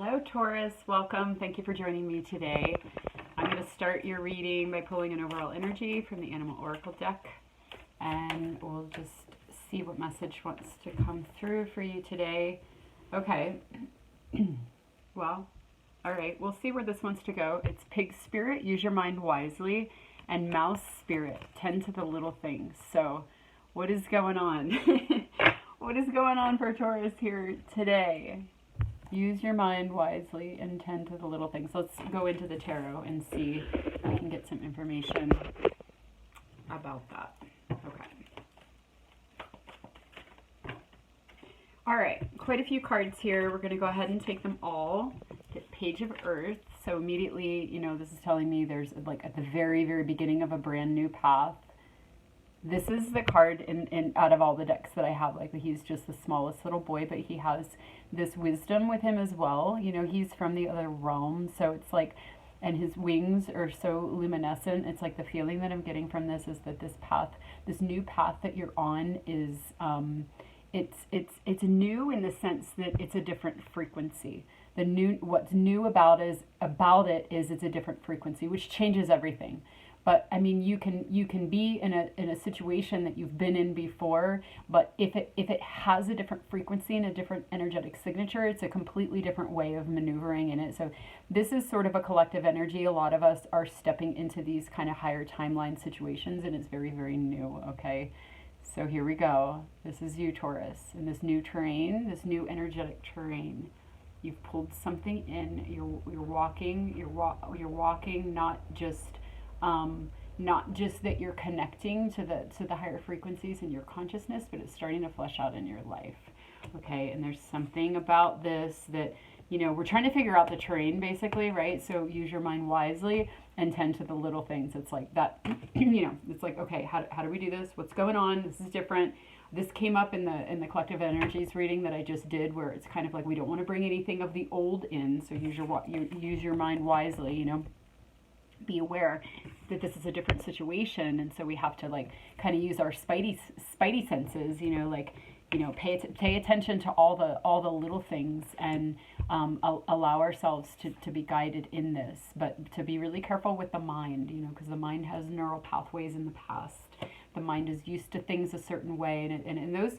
Hello, Taurus. Welcome. Thank you for joining me today. I'm going to start your reading by pulling an overall energy from the Animal Oracle deck, and we'll just see what message wants to come through for you today. Okay. Well, all right. We'll see where this wants to go. It's Pig Spirit, use your mind wisely, and Mouse Spirit, tend to the little things. So what is going on? What is going on for Taurus here today? Use your mind wisely and tend to the little things. Let's go into the tarot and see if we can get some information about that. Okay. All right, quite a few cards here. We're going to go ahead and take them all. Get Page of Earth. So immediately, you know, this is telling me there's like at the very, very beginning of a brand new path. This is the card in out of all the decks that I have. Like, he's just the smallest little boy, but he has this wisdom with him as well. You know, he's from the other realm, so it's like, and his wings are so luminescent. It's like the feeling that I'm getting from this is that this path, this new path that you're on is, it's new in the sense that it's a different frequency. What's new about it is it's a different frequency, which changes everything. But I mean, you can be in a situation that you've been in before, but if it has a different frequency and a different energetic signature, it's a completely different way of maneuvering in it. So this is sort of a collective energy. A lot of us are stepping into these kind of higher timeline situations, and it's very, very new. Okay, so here we go. This is you, Taurus, in this new terrain, this new energetic terrain. You've pulled something in. You're walking. You're walking, not just that you're connecting to the higher frequencies in your consciousness, but it's starting to flesh out in your life. Okay, and there's something about this that, you know, we're trying to figure out the terrain basically, right? So use your mind wisely and tend to the little things. It's like that, you know, it's like, okay, how do we do this? What's going on? This is different. This came up in the collective energies reading that I just did, where it's kind of like we don't want to bring anything of the old in. So use your mind wisely, you know. Be aware that this is a different situation, and so we have to like kind of use our spidey senses, you know, like, you know, pay attention to all the little things, and allow ourselves to be guided in this, but to be really careful with the mind, you know, because the mind has neural pathways in the past. The mind is used to things a certain way, and those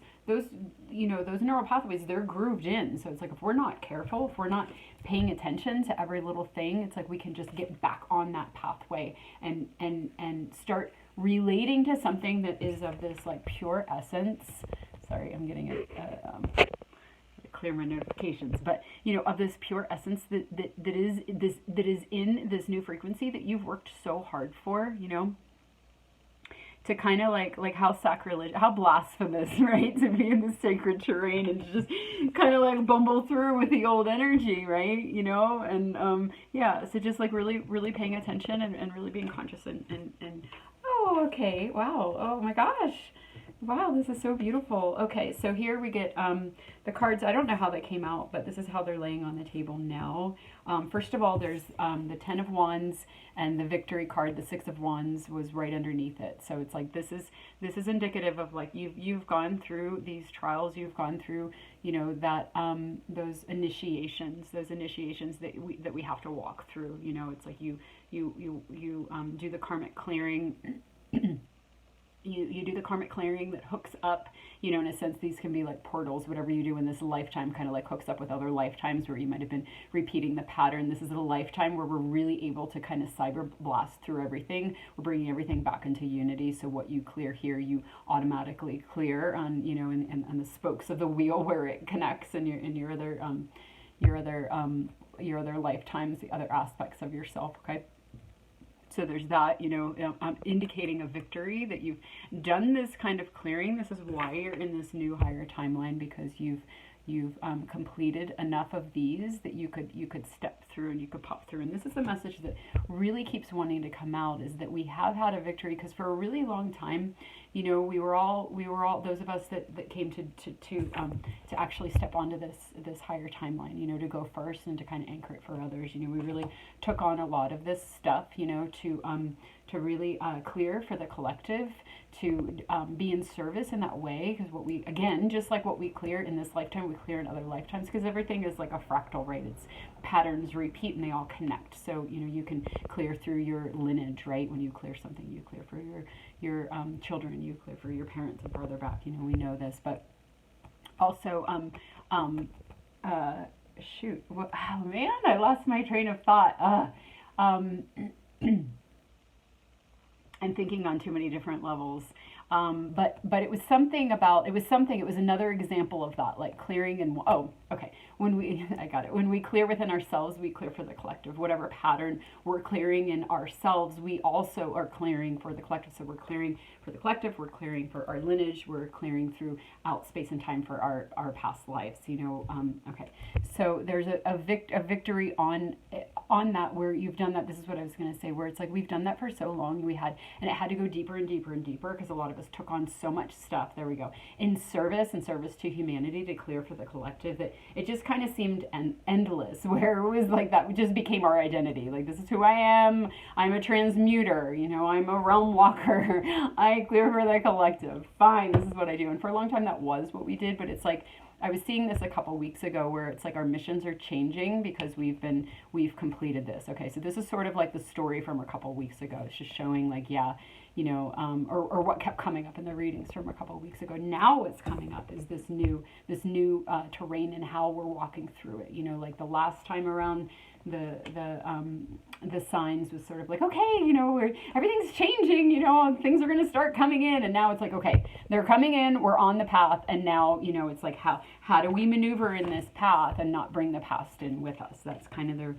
you know, those neural pathways, they're grooved in. So it's like if we're not careful, if we're not paying attention to every little thing, it's like we can just get back on that pathway and start relating to something that is of this like pure essence. Sorry, I'm getting a clear my notifications, but you know, of this pure essence that is in this new frequency that you've worked so hard for, you know. To kind of like how sacrilegious, how blasphemous, right? To be in this sacred terrain and to just kind of like bumble through with the old energy, right? You know, and yeah, so just like really, really paying attention and really being conscious and oh, okay, wow, oh my gosh. Wow, this is so beautiful. Okay, so here we get the cards. I don't know how they came out, but this is how they're laying on the table now. First of all, there's the 10 of Wands, and the Victory card, the 6 of Wands, was right underneath it. So it's like this is indicative of like you've gone through these trials, you've gone through, you know, that those initiations that we have to walk through. You know, it's like you do the karmic clearing. You do the karmic clearing that hooks up, you know, in a sense, these can be like portals. Whatever you do in this lifetime kind of like hooks up with other lifetimes where you might have been repeating the pattern. This is a lifetime where we're really able to kind of cyber blast through everything. We're bringing everything back into unity. So what you clear here, you automatically clear on, you know, and the spokes of the wheel where it connects, and your other lifetimes, the other aspects of yourself. Okay. So there's that, you know, indicating a victory, that you've done this kind of clearing. This is why you're in this new higher timeline, because you've completed enough of these that you could step through and you could pop through. And this is a message that really keeps wanting to come out, is that we have had a victory, because for a really long time, you know, we were all those of us that came to actually step onto this higher timeline, you know, to go first and to kind of anchor it for others. You know, we really took on a lot of this stuff, you know, to really clear for the collective, to be in service in that way, because what we, again, just like what we clear in this lifetime, we clear in other lifetimes, because everything is like a fractal, right? It's patterns repeat and they all connect. So, you know, you can clear through your lineage, right? When you clear something, you clear for your children, you clear for your parents and farther back. You know, we know this, but also, shoot, oh man, I lost my train of thought. I'm thinking on too many different levels. But it was something about, it was another example of that, like clearing and, oh, okay. I got it. When we clear within ourselves, we clear for the collective. Whatever pattern we're clearing in ourselves, we also are clearing for the collective. So we're clearing for the collective, we're clearing for our lineage, we're clearing throughout space and time for our past lives, you know. Okay. So there's a victory on that, where you've done that. This is what I was going to say, where it's like, we've done that for so long, and it had to go deeper and deeper and deeper, because a lot of us took on so much stuff, there we go, in service to humanity, to clear for the collective, that it just kind of seemed endless, where it was like that just became our identity. Like, this is who I am. I'm a transmuter, you know, I'm a realm walker. I clear for the collective. Fine, this is what I do. And for a long time that was what we did, but it's like, I was seeing this a couple weeks ago, where it's like our missions are changing because we've completed this. Okay, so this is sort of like the story from a couple weeks ago. It's just showing, like, yeah, you know, or what kept coming up in the readings from a couple weeks ago. Now what's coming up is this new terrain and how we're walking through it. You know, like the last time around, the signs was sort of like, okay, you know, everything's changing, you know, things are going to start coming in, and now it's like, okay, they're coming in, we're on the path, and now, you know, it's like, how do we maneuver in this path and not bring the past in with us? That's kind of the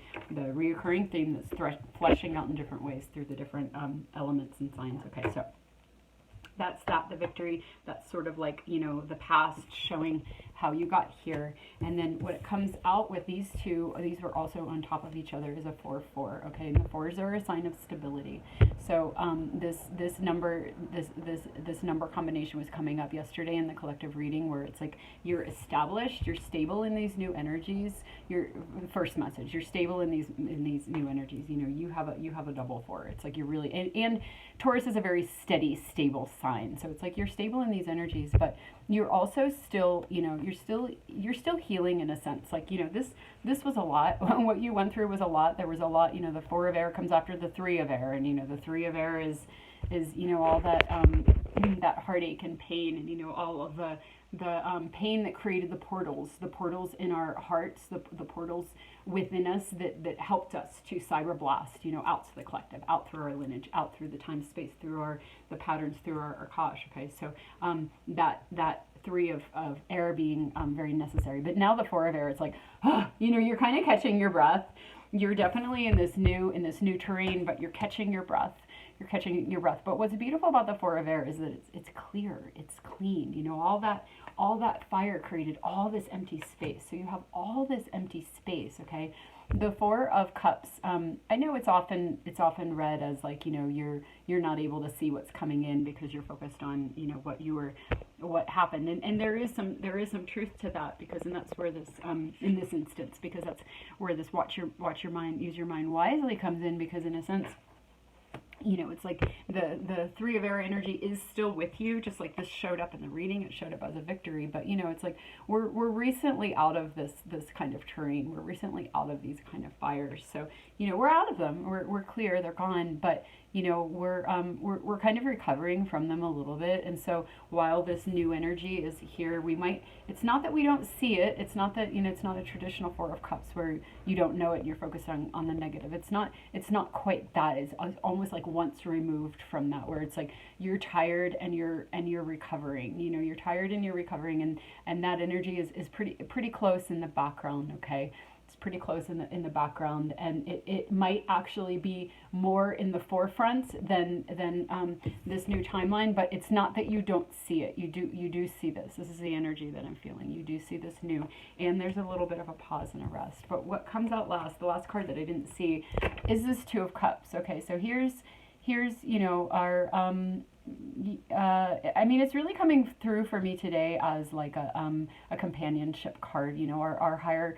reoccurring theme that's fleshing out in different ways through the different elements and signs. Okay, so that's the victory. That's sort of like, you know, the past showing how you got here. And then what it comes out with these two, these were also on top of each other, is a 4-4. Okay, and the 4s are a sign of stability. So this number combination was coming up yesterday in the collective reading, where it's like, you're established, you're stable in these new energies. Your first message, you're stable in these new energies. You know, you have a double 4. It's like, you're really, and Taurus is a very steady, stable sign. So it's like, you're stable in these energies, but you're also still, you know, you're still healing in a sense. Like, you know, this was a lot. What you went through was a lot. There was a lot. You know, the 4 of air comes after the 3 of air, and you know, the 3 of air is you know, all that that heartache and pain, and you know, all of the pain that created the portals in our hearts, the portals within us that helped us to cyberblast, you know, out to the collective, out through our lineage, out through the time space, through the patterns, through our Akash. Okay, so that 3 of air being very necessary, but now the 4 of air, it's like, you know, you're kind of catching your breath. You're definitely in this new terrain, but you're catching your breath. You're catching your breath. But what's beautiful about the 4 of air is that it's clear, it's clean. You know, all that fire created all this empty space. So you have all this empty space, okay? The 4 of cups, I know it's often read as like, you know, you're not able to see what's coming in because you're focused on, you know, what happened. And there is some truth to that, because, and that's where this, in this instance, because that's where this watch your mind, use your mind wisely comes in, because in a sense, you know, it's like the 3 of air energy is still with you, just like this showed up in the reading. It showed up as a victory, but you know, it's like we're recently out of this kind of terrain. We're recently out of these kind of fires. So you know, we're out of them. We're clear. They're gone. But you know, we're kind of recovering from them a little bit. And so while this new energy is here, it's not that we don't see it. It's not that, you know, it's not a traditional 4 of cups where you don't know it and you're focused on the negative. It's not quite that. It's almost like once removed from that, where it's like you're tired and you're recovering. You know, you're tired and you're recovering, and that energy is pretty close in the background. Okay, it's pretty close in the background, and it might actually be more in the forefront than this new timeline. But it's not that you don't see it. You do see this. This is the energy that I'm feeling. You do see this new, and there's a little bit of a pause and a rest. But what comes out last, the last card that I didn't see, is this 2 of cups. Okay, so here's you know, our I mean, it's really coming through for me today as like a companionship card. You know, our higher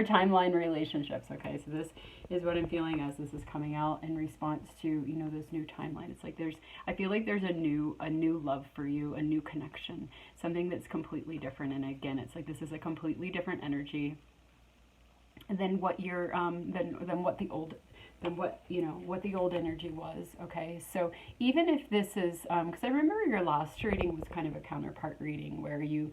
timeline relationships. Okay, so this is what I'm feeling as this is coming out in response to, you know, this new timeline. It's like I feel like there's a new love for you, a new connection, something that's completely different. And again, it's like this is a completely different energy. than what your than what the old than what what the old energy was. Okay, so even if this is because I remember your last reading was kind of a counterpart reading where you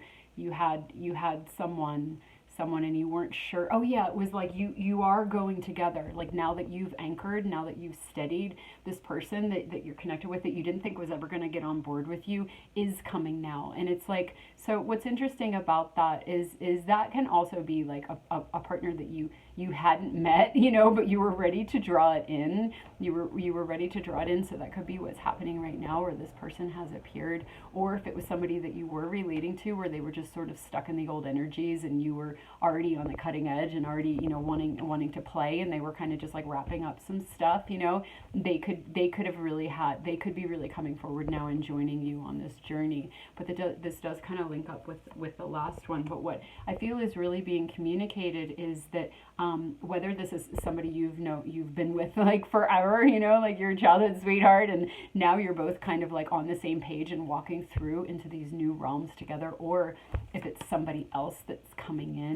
had someone and you weren't sure. Oh yeah, it was like you are going together, like now that you've anchored, now that you've steadied, this person that you're connected with that you didn't think was ever going to get on board with you is coming now. And it's like, so what's interesting about that is that can also be like a partner that you hadn't met, but you were ready to draw it in. You were ready to draw it in. So that could be what's happening right now, where this person has appeared, or if it was somebody that you were relating to, where they were just sort of stuck in the old energies, and you were already on the cutting edge and already wanting to play, and they were kind of just like wrapping up some stuff. They could be really coming forward now and joining you on this journey. But this does kind of link up with the last one. But what I feel is really being communicated is that whether this is somebody you've been with like forever, like your childhood sweetheart, and now you're both kind of like on the same page and walking through into these new realms together, or if it's somebody else that's coming in.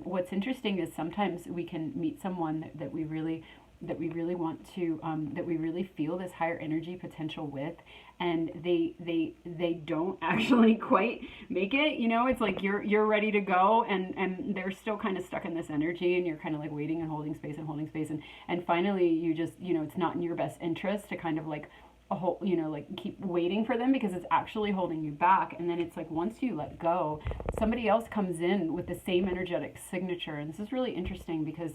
What's interesting is sometimes we can meet someone that we really want to, that we really feel this higher energy potential with, and they don't actually quite make it. It's like you're ready to go, and they're still kind of stuck in this energy, and you're kind of like waiting and holding space, and finally you just, it's not in your best interest to kind of like a whole, like keep waiting for them, because it's actually holding you back. And then it's like, once you let go, somebody else comes in with the same energetic signature. And this is really interesting because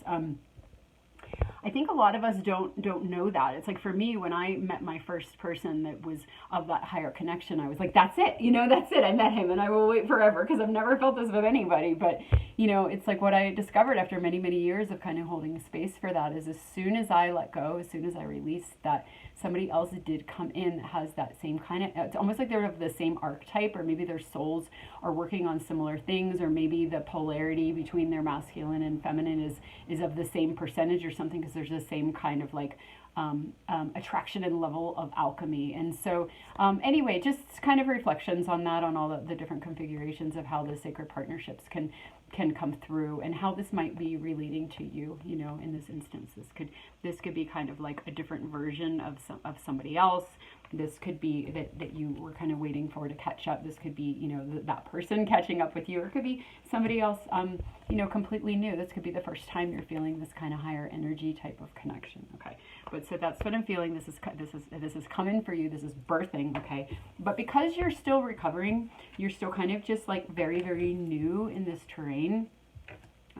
I think a lot of us don't know that. It's like, for me, when I met my first person that was of that higher connection, I was like, that's it, that's it. I met him, and I will wait forever, because I've never felt this with anybody. But it's like what I discovered after many, many years of kind of holding space for that is, as soon as I let go, as soon as I released that, somebody else did come in that has that same kind of, it's almost like they're of the same archetype, or maybe their souls are working on similar things, or maybe the polarity between their masculine and feminine is of the same percentage or something, because there's the same kind of like attraction and level of alchemy. And so anyway, just kind of reflections on that, on all the different configurations of how the sacred partnerships can come through, and how this might be relating to you, in this instance. This could be kind of like a different version of somebody else. This could be that you were kind of waiting for to catch up. This could be, that person catching up with you, or it could be somebody else, completely new. This could be the first time you're feeling this kind of higher energy type of connection. Okay, but so that's what I'm feeling. This is coming for you. This is birthing. Okay, but because you're still recovering, you're still kind of just like very, very new in this terrain.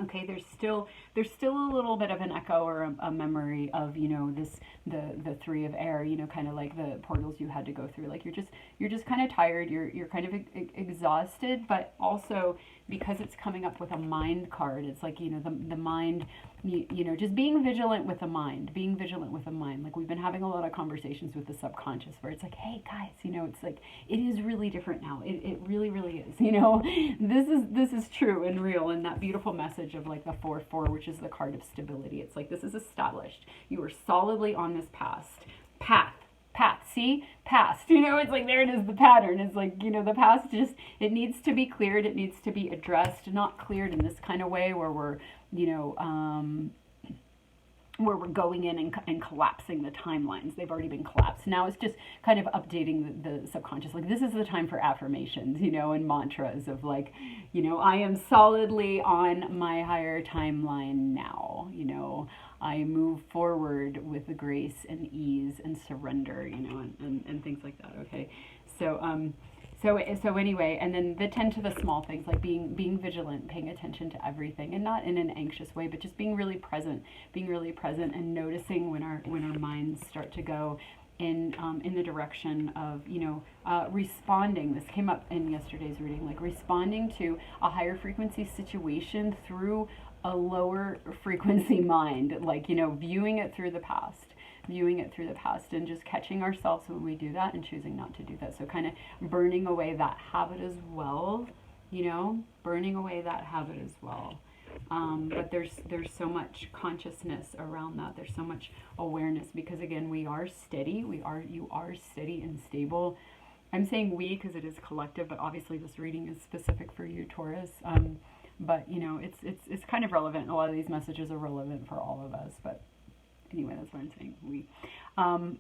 Okay, there's still a little bit of an echo or a memory of the three of air, kind of like the portals you had to go through. Like you're just kind of tired, you're kind of exhausted, but also because it's coming up with a mind card, it's like the mind, just being vigilant with the mind, Like, we've been having a lot of conversations with the subconscious where it's like, hey guys, it's like, it is really different now. It really, really is. This is true and real. And that beautiful message of like the 4-4, which is the card of stability. It's like, this is established. You are solidly on this path, see, past, it's like, there it is, the pattern. It's like, the past just, it needs to be cleared, it needs to be addressed, not cleared in this kind of way where we're, where we're going in and collapsing the timelines. They've already been collapsed. Now it's just kind of updating the subconscious. Like, this is the time for affirmations, and mantras of like, I am solidly on my higher timeline now, I move forward with grace and ease and surrender, and things like that. Okay. So anyway, and then the tend to the small things, like being vigilant, paying attention to everything, and not in an anxious way, but just being really present, and noticing when our minds start to go in the direction of responding. This came up in yesterday's reading, like responding to a higher frequency situation through a lower frequency mind, like viewing it through the past, and just catching ourselves when we do that and choosing not to do that. So kind of burning away that habit as well, but there's so much consciousness around that. There's so much awareness, because again, you are steady and stable. I'm saying we because it is collective, but obviously this reading is specific for you, Taurus. but you know, it's kind of relevant. A lot of these messages are relevant for all of us, but anyway, that's what I'm saying.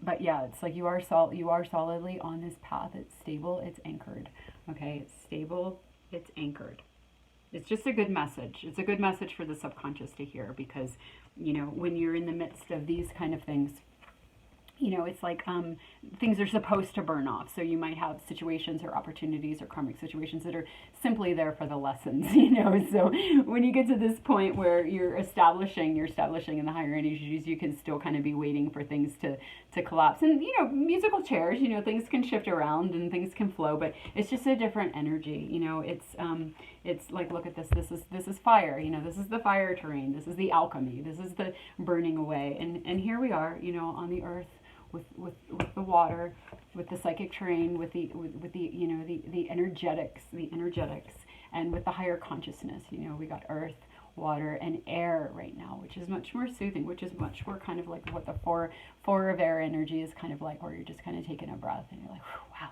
But yeah, it's like you are solidly on this path. It's stable, it's anchored. Okay, it's stable, it's anchored. It's just a good message. It's a good message for the subconscious to hear, because, you know, when you're in the midst of these kind of things, you know, it's like things are supposed to burn off. So you might have situations or opportunities or karmic situations that are simply there for the lessons, you know. So when you get to this point where you're establishing in the higher energies, you can still kind of be waiting for things to collapse. And, you know, musical chairs, you know, things can shift around and things can flow, but it's just a different energy. You know, it's like, look at this. This is fire. You know, this is the fire terrain. This is the alchemy. This is the burning away. And here we are, you know, on the earth, with the water, with the psychic terrain, with the you know, the energetics, and with the higher consciousness. You know, we got earth, water, and air right now, which is much more soothing, which is much more kind of like what the four of air energy is kind of like, where you're just kind of taking a breath and you're like, wow,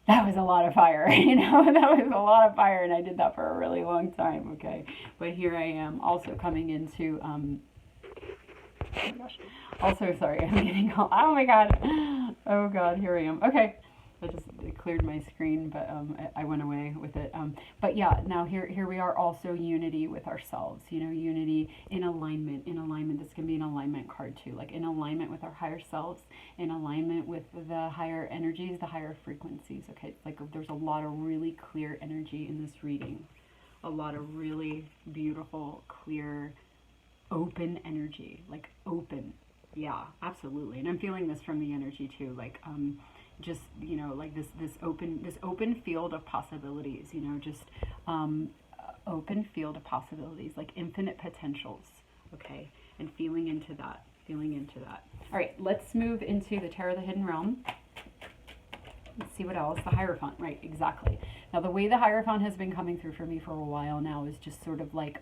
that was a lot of fire. You know, that was a lot of fire, and I did that for a really long time. Okay, but here I am also coming into oh my gosh. Also, sorry, I'm getting all, oh my god. Oh god, here I am. Okay. I just cleared my screen, but I went away with it. But yeah, now here we are, also unity with ourselves. You know, unity in alignment. This can be an alignment card too, like in alignment with our higher selves, in alignment with the higher energies, the higher frequencies. Okay, like there's a lot of really clear energy in this reading, a lot of really beautiful, clear, open energy, like open. Yeah, absolutely. And I'm feeling this from the energy too, like just, you know, like this open field of possibilities, you know, just open field of possibilities, like infinite potentials. Okay, and feeling into that. All right, let's move into the Tarot of the Hidden Realm. Let's see what else. The Hierophant, right, exactly. Now, the way the Hierophant has been coming through for me for a while now is just sort of like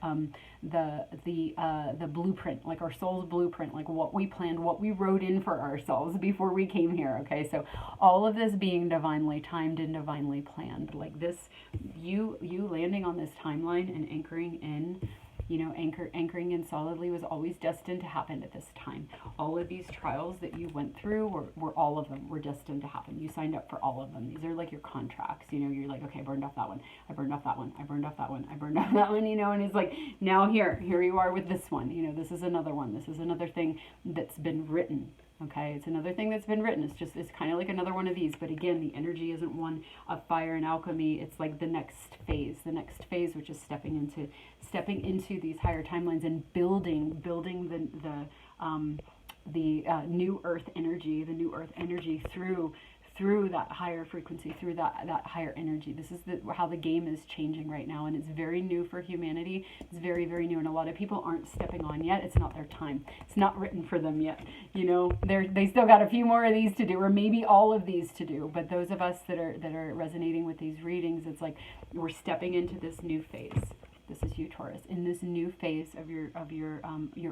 the blueprint, like our soul's blueprint, like what we planned, what we wrote in for ourselves before we came here. Okay, so all of this being divinely timed and divinely planned, like this, you landing on this timeline and anchoring in. You know, anchoring in solidly was always destined to happen at this time. All of these trials that you went through were all of them were destined to happen. You signed up for all of them. These are like your contracts. You know, you're like, okay, I burned off that one. I burned off that one. I burned off that one. I burned off that one. You know, and it's like, now here you are with this one. You know, this is another one. This is another thing that's been written. Okay, it's another thing that's been written. It's kind of like another one of these, but again, the energy isn't one of fire and alchemy. It's like the next phase, which is stepping into these higher timelines and building the new earth energy through that higher frequency, through that higher energy. This is how the game is changing right now, and it's very new for humanity. It's very, very new, and a lot of people aren't stepping on yet. It's not their time. It's not written for them yet. You know, they still got a few more of these to do, or maybe all of these to do. But those of us that are resonating with these readings, it's like we're stepping into this new phase. This is you, Taurus, in this new phase of your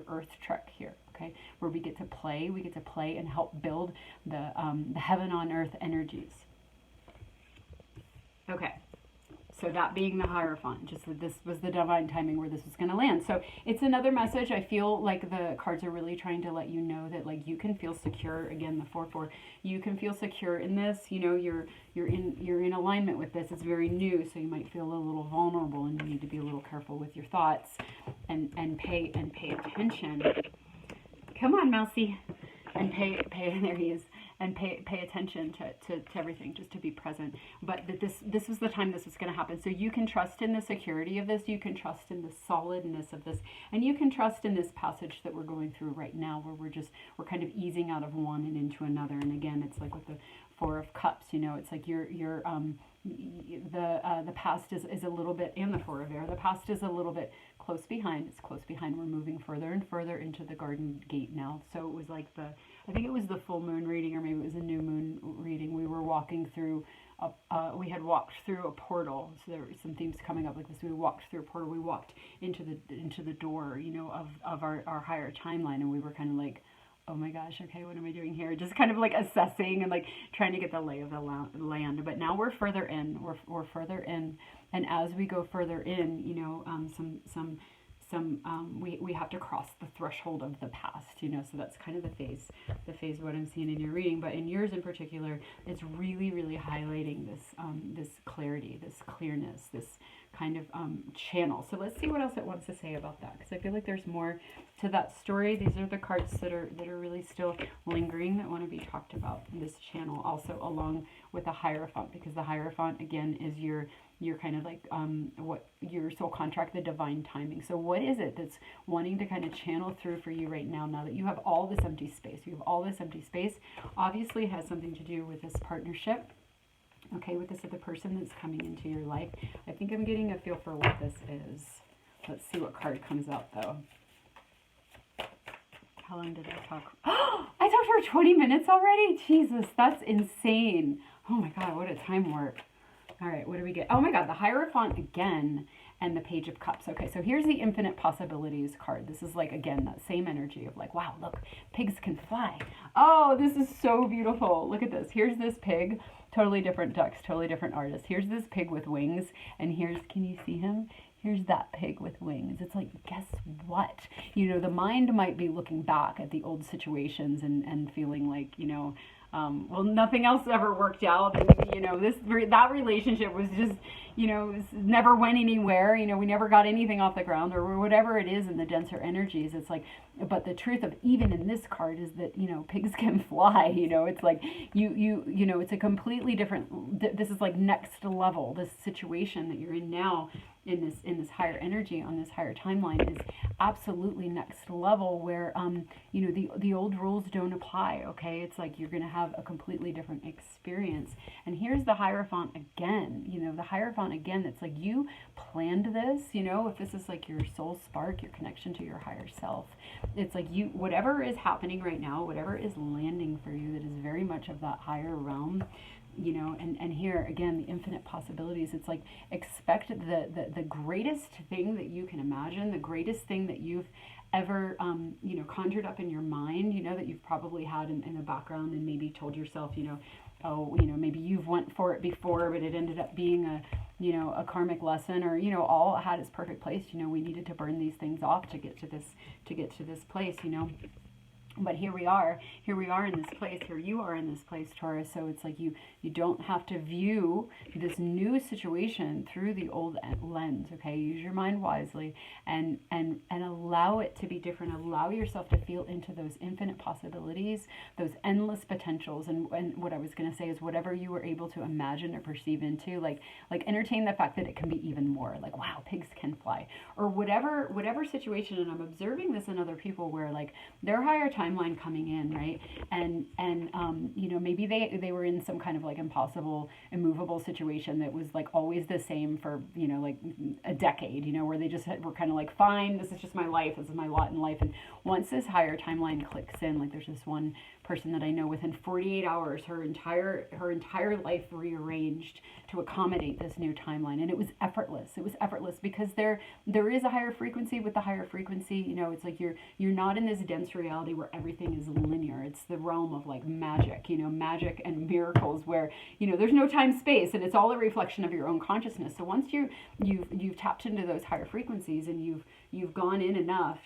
earth trek here. Okay, where we get to play and help build the heaven on earth energies. Okay, so that being the Hierophant, just that this was the divine timing where this was going to land. So it's another message. I feel like the cards are really trying to let you know that, like, you can feel secure. Again, the 4-4, you can feel secure in this. You know, you're in alignment with this. It's very new, so you might feel a little vulnerable, and you need to be a little careful with your thoughts and pay attention. Come on, Mousy, and pay. There he is, and pay attention to everything, just to be present. But that this was the time this was going to happen. So you can trust in the security of this. You can trust in the solidness of this, and you can trust in this passage that we're going through right now, where we're kind of easing out of one and into another. And again, it's like with the 4 of Cups. You know, it's like the past is a little bit, and the 4 of Air. The past is a little bit close behind. It's close behind. We're moving further and further into the Garden Gate now. So it was like I think it was the full moon reading, or maybe it was a new moon reading. We were walking through, we had walked through a portal. So there were some themes coming up like this. We walked through a portal. We walked into the door, you know, of our higher timeline, and we were kind of like, Oh my gosh, okay, what am I doing here? Just kind of like assessing and like trying to get the lay of the land. But now we're further in. We're further in, and as we go further in, you know, we have to cross the threshold of the past, you know. So that's kind of the phase what I'm seeing in your reading. But in yours in particular, it's really, really highlighting this clarity, this clearness, this kind of channel. So let's see what else it wants to say about that, because I feel like there's more to that story. These are the cards that are really still lingering, that want to be talked about in this channel, also along with the Hierophant, because the Hierophant again is your kind of like what your soul contract, the divine timing. So what is it that's wanting to kind of channel through for you right now, now that you have all this empty space? You have all this empty space. Obviously it has something to do with this partnership. Okay, with this other person that's coming into your life. I think I'm getting a feel for what this is. Let's see what card comes out though. How long did I talk? Oh, I talked for 20 minutes already? Jesus, that's insane. Oh my God, what a time warp. All right, what do we get? Oh my God, the Hierophant again and the Page of Cups. Okay, so here's the Infinite Possibilities card. This is like, again, that same energy of like, wow, look, pigs can fly. Oh, this is so beautiful. Look at this. Here's this pig. Totally different ducks, totally different artist. Here's this pig with wings, and here's, can you see him? Here's that pig with wings. It's like, guess what? You know, the mind might be looking back at the old situations and feeling like, you know, well, nothing else ever worked out. And, you know, that relationship was just, you know, never went anywhere. You know, we never got anything off the ground, or whatever it is in the denser energies. It's like, but the truth of even in this card is that, you know, pigs can fly. You know, it's like you know, it's a completely different. This is like next level. This situation that you're in now, in this higher energy, on this higher timeline, is absolutely next level, where you know, the old rules don't apply. Okay, it's like you're gonna have a completely different experience. And here's the Hierophant again. You know, the Hierophant again, that's like, you planned this. You know, if this is like your soul spark, your connection to your higher self, it's like you, whatever is happening right now, whatever is landing for you, that is very much of that higher realm. You know, and here again, the infinite possibilities. It's like, expect the greatest thing that you can imagine, the greatest thing that you've ever you know, conjured up in your mind, you know, that you've probably had in the background, and maybe told yourself, you know, oh, you know, maybe you've went for it before, but it ended up being a, you know, a karmic lesson, or, you know, all had its perfect place. You know, we needed to burn these things off to get to this place, you know. But here we are in this place, here you are in this place, Taurus. So it's like you don't have to view this new situation through the old lens, okay? Use your mind wisely and allow it to be different. Allow yourself to feel into those infinite possibilities, those endless potentials. And what I was going to say is, whatever you were able to imagine or perceive into, like entertain the fact that it can be even more. Like, wow, pigs can fly, or whatever situation. And I'm observing this in other people, where like their higher timeline coming in, right? And you know, maybe they were in some kind of like impossible, immovable situation that was like always the same for, you know, like a decade, you know, where they just were kind of like, fine, this is just my life, this is my lot in life. And once this higher timeline clicks in, like there's this one person that I know, within 48 hours, her entire life rearranged to accommodate this new timeline. And it was effortless. It was effortless, because there is a higher frequency. With the higher frequency, you know, it's like you're not in this dense reality where everything is linear. It's the realm of like magic, you know, magic and miracles, where, you know, there's no time space, and it's all a reflection of your own consciousness. So once you've tapped into those higher frequencies, and you've gone in enough,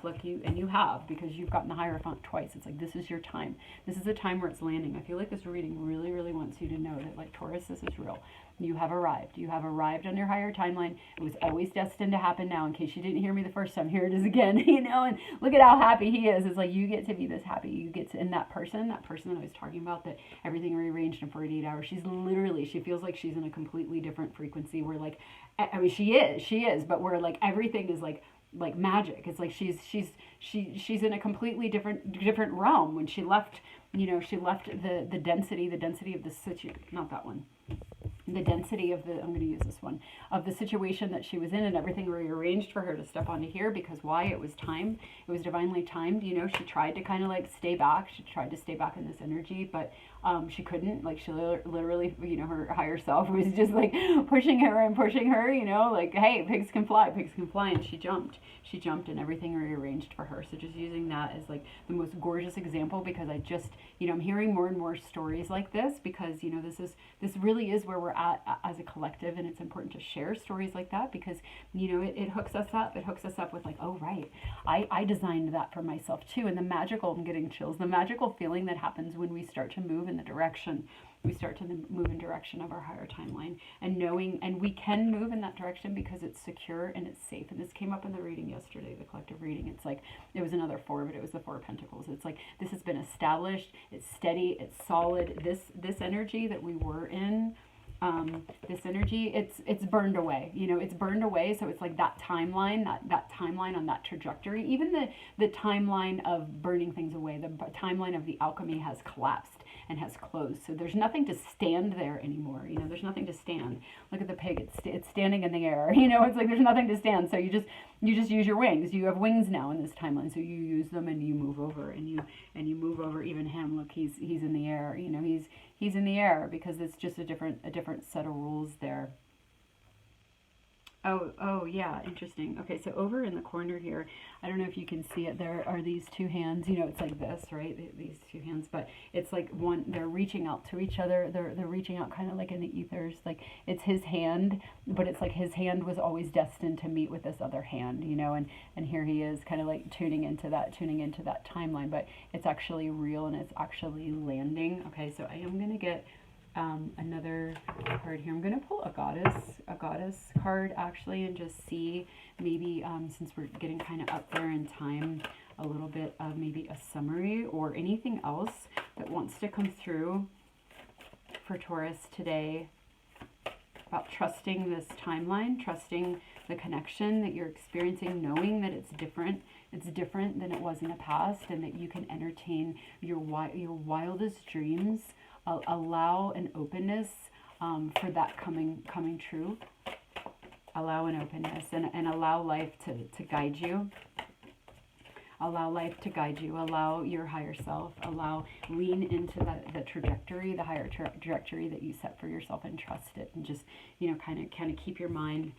like you have, because you've gotten the Hierophant twice. It's like, this is your time. This is a time where it's landing. I feel like this reading really, really wants you to know that, like, Taurus, this is real. You have arrived. You have arrived on your higher timeline. It was always destined to happen now. In case you didn't hear me the first time, here it is again, you know, and look at how happy he is. It's like, you get to be this happy. You get to, and that person that I was talking about, that everything rearranged in 48 hours, she feels like she's in a completely different frequency, where like, I mean, she is, but where like everything is like magic. It's like she's in a completely different realm. When she left, you know, she left the density of the situation, not that one, the density of the, I'm going to use this one, of the situation that she was in, and everything rearranged for her to step onto here, because why? It was time. It was divinely timed. You know, she tried to kind of like stay back. She tried to stay back in this energy, but She couldn't, like, she literally, you know, her higher self was just like pushing her and pushing her, you know, like, hey, pigs can fly, and she jumped and everything rearranged for her. So just using that as like the most gorgeous example, because I just, you know, I'm hearing more and more stories like this, because, you know, this really is where we're at as a collective, and it's important to share stories like that, because, you know, it hooks us up. It hooks us up with like, oh, right, I designed that for myself too. And the magical, I'm getting chills, the magical feeling that happens when we start to move in the direction, we start to move in direction of our higher timeline, and knowing, and we can move in that direction because it's secure and it's safe. And this came up in the reading yesterday, the collective reading. It's like, it was another four, but it was the Four of Pentacles. It's like, this has been established, it's steady, it's solid. This energy that we were in, this energy, it's burned away, you know, it's burned away. So it's like that timeline, that timeline on that trajectory, even the timeline of burning things away, the timeline of the alchemy has collapsed and has closed. So there's nothing to stand there anymore. You know, there's nothing to stand. Look at the pig, it's standing in the air. You know, it's like there's nothing to stand. So you just use your wings. You have wings now in this timeline. So you use them and you move over, and you move over. Even him, look, he's in the air. You know, he's in the air, because it's just a different set of rules there. Oh, yeah, interesting. Okay, so over in the corner here, I don't know if you can see it, there are these two hands, you know, it's like this, right? These two hands, but it's like one, they're reaching out to each other, they're reaching out kind of like in the ethers, like it's his hand, but it's like his hand was always destined to meet with this other hand, you know, and here he is kind of like tuning into that timeline, but it's actually real and it's actually landing. Okay, so I am going to get another card here. I'm going to pull a goddess card actually, and just see maybe since we're getting kind of up there in time, a little bit of maybe a summary or anything else that wants to come through for Taurus today about trusting this timeline, trusting the connection that you're experiencing, knowing that it's different than it was in the past, and that you can entertain your wildest dreams. Allow an openness for that coming true. Allow an openness, and allow life to guide you. Allow life to guide you. Allow your higher self. Lean into the trajectory, the higher trajectory that you set for yourself, and trust it. And just, you know, kind of keep your mind,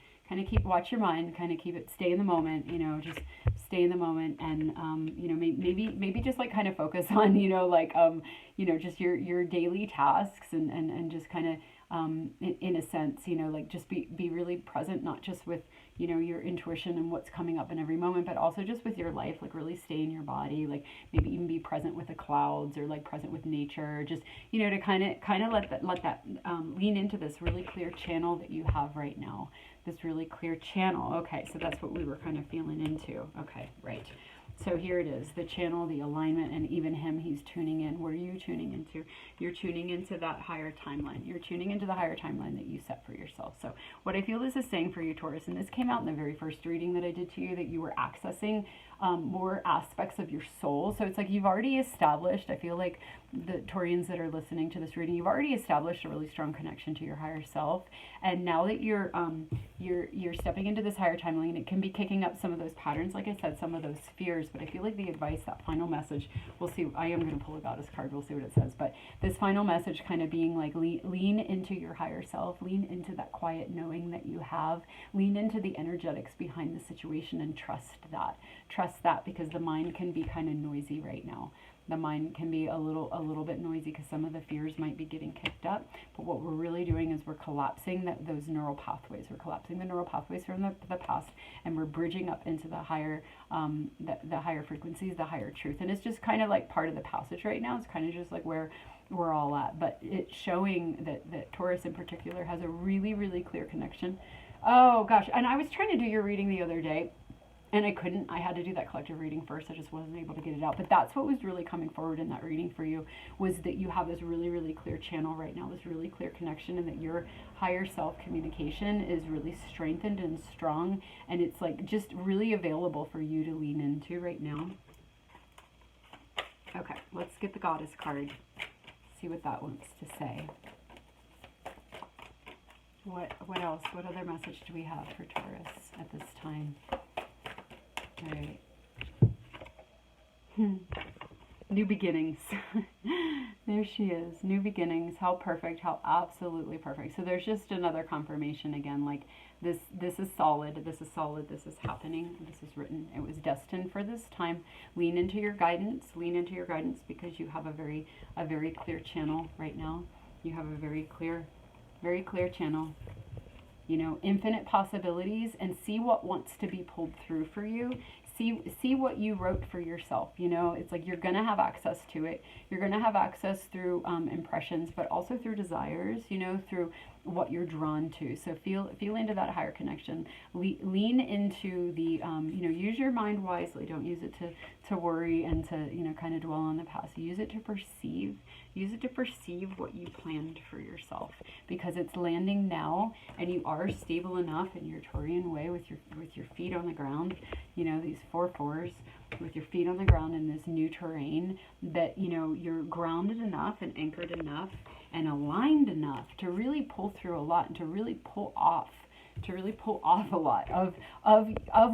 watch your mind, kind of keep it, stay in the moment, you know, just stay in the moment. And, you know, maybe just like kind of focus on, you know, like, you know, just your daily tasks, and just kind of, in a sense, you know, like just be really present, not just with, you know, your intuition and what's coming up in every moment, but also just with your life, like really stay in your body, like maybe even be present with the clouds, or like present with nature, just, you know, to kind of let that lean into this really clear channel that you have right now, this really clear channel. Okay, so that's what we were kind of feeling into. Okay, right. So here it is, the channel, the alignment, and even him, he's tuning in. What are you tuning into? You're tuning into that higher timeline. You're tuning into the higher timeline that you set for yourself. So what I feel this is saying for you, Taurus, and this came out in the very first reading that I did to you, that you were accessing more aspects of your soul. So it's like you've already established, I feel like the Taurians that are listening to this reading, you've already established a really strong connection to your higher self. And now that you're stepping into this higher timeline, it can be kicking up some of those patterns, like I said, some of those fears. But I feel like the advice, that final message, we'll see. I am going to pull a goddess card. We'll see what it says. But this final message kind of being like, lean into your higher self, lean into that quiet knowing that you have, lean into the energetics behind the situation, and trust that. Trust that, because the mind can be kind of noisy right now. The mind can be a little bit noisy because some of the fears might be getting kicked up. But what we're really doing is we're collapsing those neural pathways. We're collapsing the neural pathways from the past, and we're bridging up into the higher the higher frequencies, the higher truth. And it's just kind of like part of the passage right now. It's kind of just like where we're all at. But it's showing that Taurus in particular has a really, really clear connection. Oh gosh, and I was trying to do your reading the other day, and I couldn't. I had to do that collective reading first. I just wasn't able to get it out. But that's what was really coming forward in that reading for you, was that you have this really, really clear channel right now, this really clear connection, and that your higher self communication is really strengthened and strong. And it's like just really available for you to lean into right now. Okay, let's get the goddess card. See what that wants to say. What else? What other message do we have for Taurus at this time? All right. New beginnings. There she is. New beginnings. How perfect. How absolutely perfect. So there's just another confirmation again. Like this is solid. This is solid. This is happening. This is written. It was destined for this time. Lean into your guidance. Lean into your guidance because you have a very clear channel right now. You have a very clear channel. You know, infinite possibilities, and see what wants to be pulled through for you. See what you wrote for yourself. You know, it's like you're going to have access to it. You're going to have access through impressions, but also through desires, you know, through what you're drawn to. So feel into that higher connection. Lean into the, you know, use your mind wisely. Don't use it to worry and to, you know, kind of dwell on the past. Use it to perceive. Use it to perceive what you planned for yourself, because it's landing now, and you are stable enough in your Taurian way with your feet on the ground. You know, these 4/4s with your feet on the ground in this new terrain, that, you know, you're grounded enough and anchored enough and aligned enough to really pull through a lot and to really pull off a lot of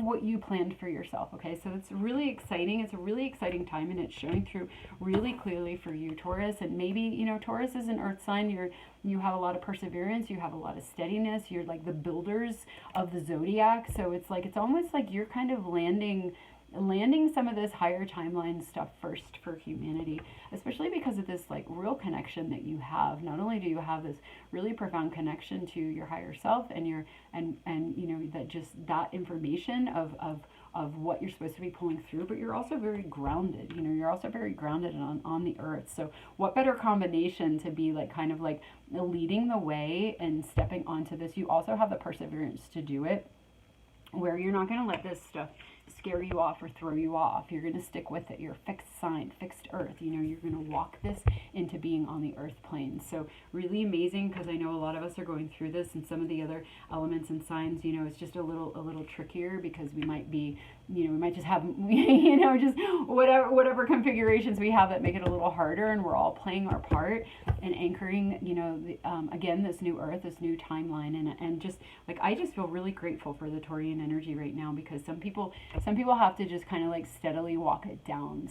what you planned for yourself. Okay, so it's really exciting. It's a really exciting time, and it's showing through really clearly for you, Taurus. And maybe, you know, Taurus is an earth sign. You have a lot of perseverance. You have a lot of steadiness. You're like the builders of the zodiac. So it's like, it's almost like you're kind of landing some of this higher timeline stuff first for humanity, especially because of this like real connection that you have. Not only do you have this really profound connection to your higher self and your and you know, that just that information of what you're supposed to be pulling through, but you're also very grounded. You know, you're also very grounded on the earth. So what better combination to be like kind of like leading the way and stepping onto this. You also have the perseverance to do it, where you're not going to let this stuff scare you off or throw you off. You're going to stick with it. You're a fixed sign, fixed earth. You know, you're going to walk this into being on the earth plane. So really amazing, because I know a lot of us are going through this, and some of the other elements and signs, you know, it's just a little trickier, because we might be, you know, we might just have, you know, just whatever configurations we have that make it a little harder, and we're all playing our part and anchoring, you know, again, this new earth, this new timeline, and just like, I just feel really grateful for the Taurian energy right now, because some people have to just kind of like steadily walk it down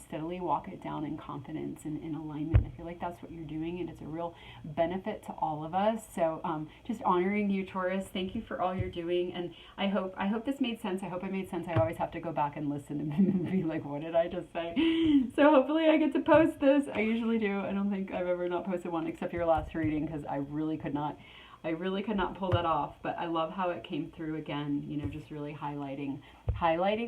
in confidence and in alignment. I feel like that's what you're doing, and it's a real benefit to all of us. So just honoring you, Taurus. Thank you for all you're doing, and I hope this made sense. I hope it made sense. I always have to go back and listen and be like, what did I just say? So hopefully I get to post this. I usually do. I don't think I've ever not posted one except your last reading, because I really could not pull that off. But I love how it came through again, you know, just really highlighting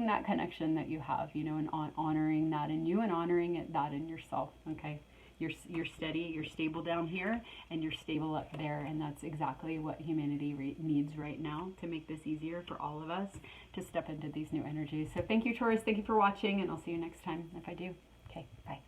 that connection that you have, you know, and honoring that in you, and honoring that in yourself. Okay, you're steady, you're stable down here, and you're stable up there, and that's exactly what humanity needs right now to make this easier for all of us to step into these new energies. So thank you, Taurus. Thank you for watching, and I'll see you next time if I do. Okay, bye.